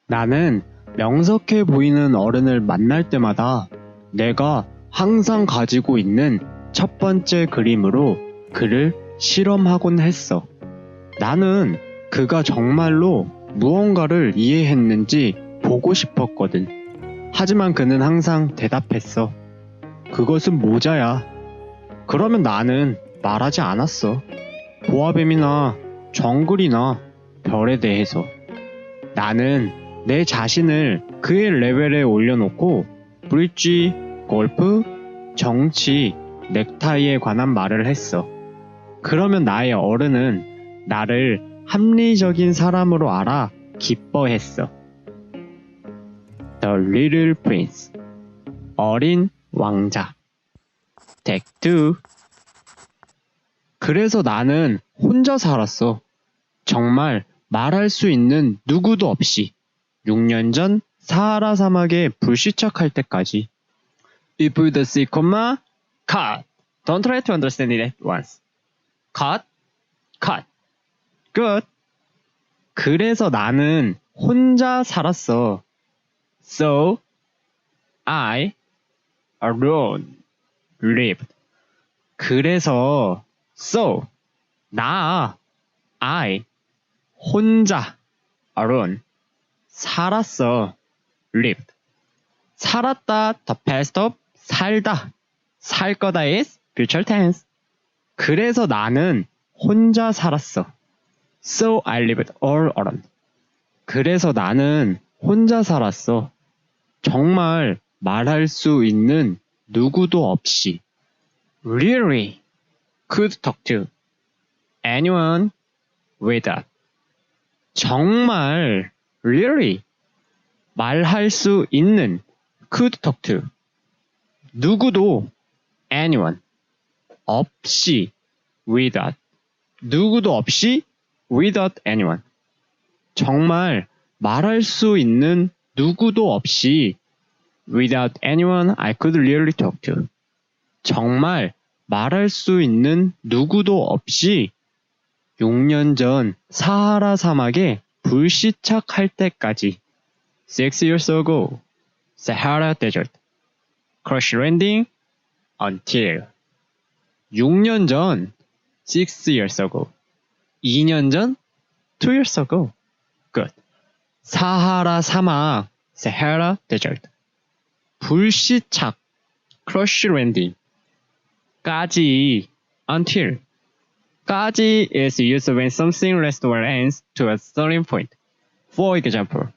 나는 명석해 보이는 어른을 만날 때마다 내가 항상 가지고 있는 첫 번째 그림으로 그를 실험하곤 했어. 나는 그가 정말로 무언가를 이해했는지 보고 싶었거든. 하지만 그는 항상 대답했어. 그것은 모자야. 그러면 나는 말하지 않았어. 보아뱀이나 정글이나 별에 대해서. 나는 내 자신을 그의 레벨에 올려놓고 브릿지, 골프, 정치, 넥타이에 관한 말을 했어. 그러면 나의 어른은 나를 합리적인 사람으로 알아 기뻐했어. The Little Prince, 어린 왕자. Take 2. 그래서 나는 혼자 살았어. 정말 말할 수 있는 누구도 없이 6년 전 사하라 사막에 불시착할 때까지. If you see comma, cut. Don't try to understand it at once. Cut, cut. Good. 그래서 나는 혼자 살았어. So, I alone lived. 그래서, so, 나, I, 혼자, alone, 살았어, lived. 살았다, the past of, 살다, 살 거다 is future tense. 그래서 나는 혼자 살았어. So I lived all alone. 그래서 나는 혼자 살았어. 정말 말할 수 있는 누구도 없이. Really could talk to anyone without. 정말 really 말할 수 있는 could talk to 누구도 anyone 없이 without 누구도 없이 without anyone 정말 말할 수 있는 누구도 없이 without anyone I could really talk to 정말 말할 수 있는 누구도 없이 6년 전 사하라 사막에 불시착할 때까지 6 years ago Sahara Desert Crash Landing until 6년 전 6 years ago 2년 전 2 years ago 끝 사하라 사막 Sahara Desert 불시착 Crash Landing 까지 until 까지 is used when something lasts or ends to a certain point. For example,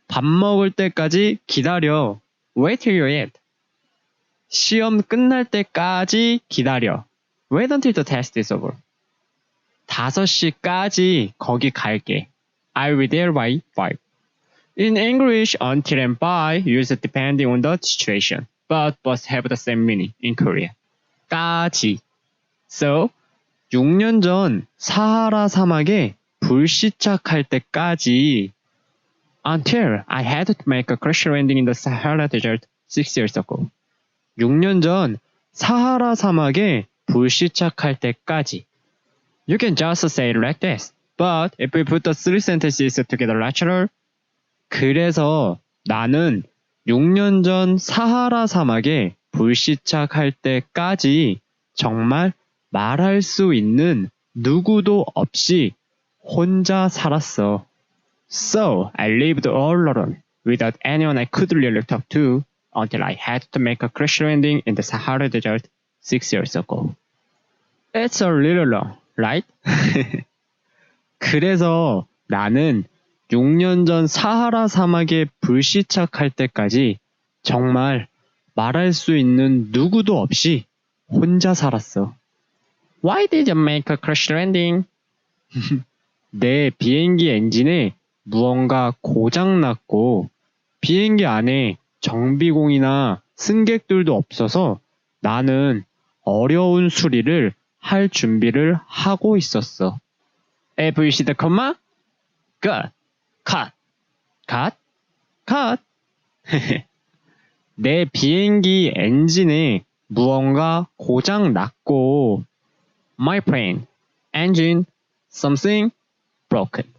밥 먹을 때까지 기다려. Wait till you eat. 시험 끝날 때까지 기다려. Wait until the test is over. 5시까지 거기 갈게. I'll be there by 5. In English, until and by used depending on the situation, but both have the same meaning in Korean. 까지. So, 6년 전 사하라 사막에 불시착할 때까지 until I had to make a crash landing in the Sahara Desert 6 years ago. 6년 전 사하라 사막에 불시착할 때까지. You can just say it like this. But if we put the three sentences together natural, 그래서 나는 6년 전 사하라 사막에 불시착할 때까지 정말 말할 수 있는 누구도 없이 혼자 살았어. So I lived all alone without anyone I could really talk to until I had to make a crash landing in the Sahara Desert 6 years ago. It's a little long, right? 그래서 나는 6년 전 사하라 사막에 불시착할 때까지 정말 말할 수 있는 누구도 없이 혼자 살았어. Why did you make a crash landing? 내 비행기 엔진에 무언가 고장났고 비행기 안에 정비공이나 승객들도 없어서 나는 어려운 수리를 할 준비를 하고 있었어. If you see the comma, good, cut, cut, cut. 내 비행기 엔진에 무언가 고장났고 My plane, engine, something broken.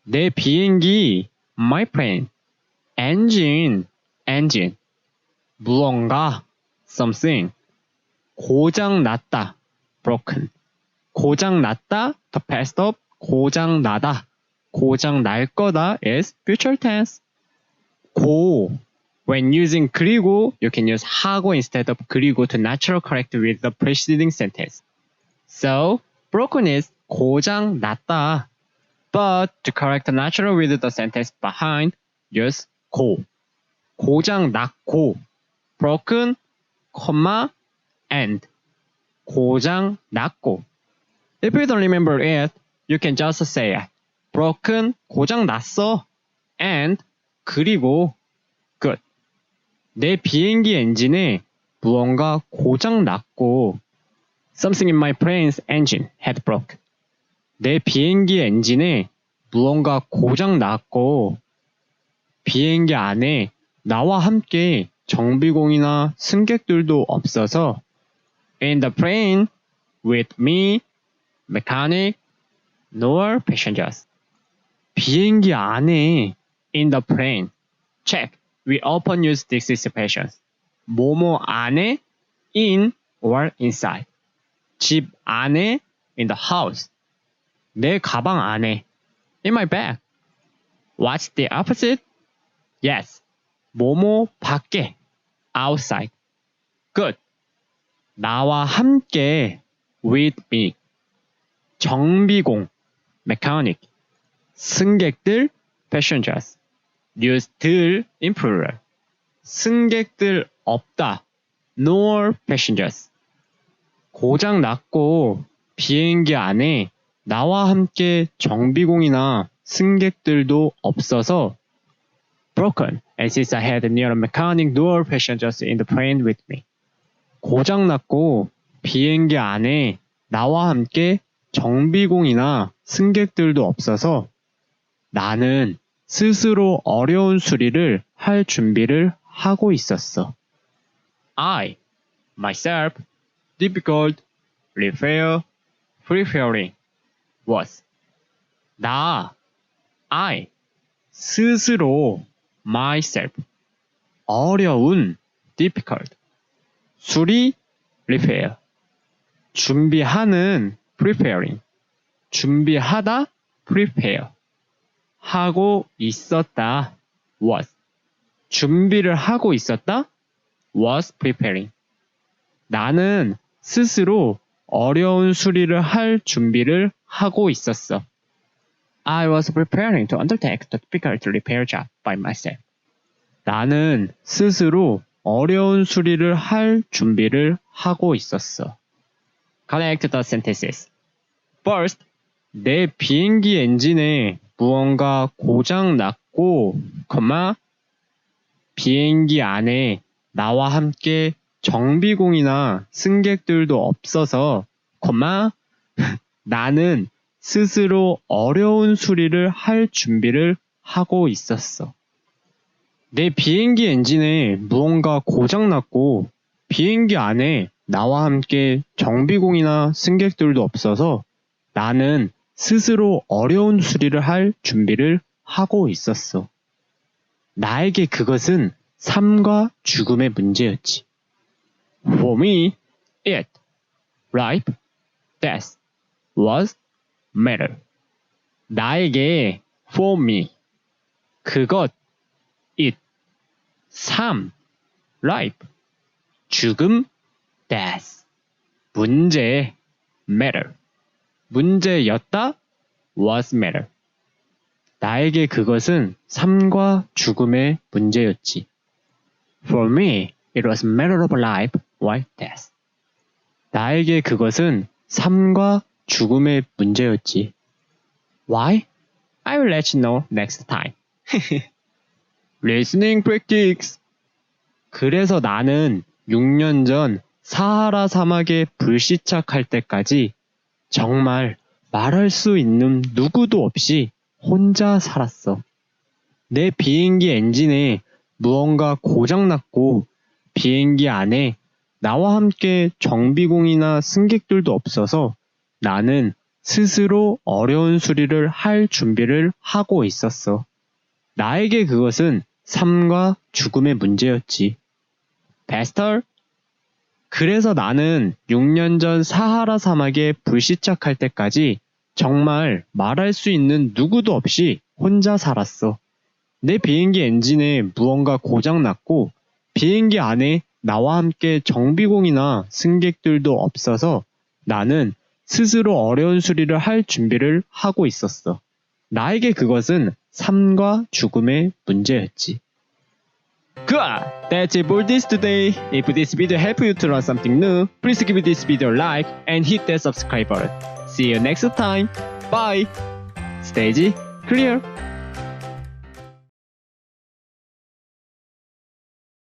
내 비행기 my plane. engine, engine. 무언가, something. 고장 났다, broken. 고장 났다, the past of 고장 나다. 고장 날 거다 is future tense. 고. When using 그리고, you can use 하고 instead of 그리고 to natural correct with the preceding sentence. So, broken is 고장 났다. But to correct the natural with the sentence behind, use 고. 고장 났고. broken, comma, and. 고장 났고. If you don't remember it, you can just say broken, 고장 났어, and 그리고 good. 내 비행기 엔진에 무언가 고장 났고 something in my plane's engine had broke. 내 비행기 엔진에 무언가 고장 났고 비행기 안에 나와 함께 정비공이나 승객들도 없어서 in the plane with me, mechanic, nor passengers. 비행기 안에 in the plane. Check. We often use these expressions. 뭐뭐 안에 in or inside. 집 안에 in the house. 내 가방 안에 in my bag. What's the opposite? Yes. 뭐뭐 밖에 outside. Good. 나와 함께 with me. 정비공 mechanic. 승객들 passengers. use 들 in plural. 승객들 없다 nor passengers. 고장 났고 비행기 안에 나와 함께 정비공이나 승객들도 없어서 broken and since I had neither mechanic nor passengers in the plane with me. 고장 났고 비행기 안에 나와 함께 정비공이나 승객들도 없어서 나는 스스로 어려운 수리를 할 준비를 하고 있었어. I, myself, difficult, repair, preparing, was. 나, I, 스스로, myself, 어려운, difficult, 수리, repair, 준비하는, preparing, 준비하다, prepare, 하고 있었다, was. 준비를 하고 있었다, was preparing. 나는 스스로 어려운 수리를 할 준비를 하고 있었어. I was preparing to undertake the difficult repair job by myself. 나는 스스로 어려운 수리를 할 준비를 하고 있었어. Connect the sentences. First, 내 비행기 엔진에 무언가 고장 났고, 비행기 안에 나와 함께 정비공이나 승객들도 없어서, 나는 스스로 어려운 수리를 할 준비를 하고 있었어. 내 비행기 엔진에 무언가 고장났고 비행기 안에 나와 함께 정비공이나 승객들도 없어서 나는 스스로 어려운 수리를 할 준비를 하고 있었어. 나에게 그것은 삶과 죽음의 문제였지. For me, it, life, death, was matter. 나에게 for me, 그것, it, 삶, life, 죽음, death, 문제, matter. 문제였다, was matter. 나에게 그것은 삶과 죽음의 문제였지. For me, it was a matter of life or death. 나에게 그것은 삶과 죽음의 문제였지. Why? I will let you know next time. Listening practice. 그래서 나는 6년 전 사하라 사막에 불시착할 때까지 정말 말할 수 있는 누구도 없이 혼자 살았어. 내 비행기 엔진에 무언가 고장났고 비행기 안에 나와 함께 정비공이나 승객들도 없어서 나는 스스로 어려운 수리를 할 준비를 하고 있었어. 나에게 그것은 삶과 죽음의 문제였지. 베스터? 그래서 나는 6년 전 사하라 사막에 불시착할 때까지 정말 말할 수 있는 누구도 없이 혼자 살았어. 내 비행기 엔진에 무언가 고장났고 비행기 안에 나와 함께 정비공이나 승객들도 없어서 나는 스스로 어려운 수리를 할 준비를 하고 있었어. 나에게 그것은 삶과 죽음의 문제였지. Good! That's it for this today. If this video helped you to learn something new, please give this video a like and hit that subscribe button. See you next time. Bye! Stage clear!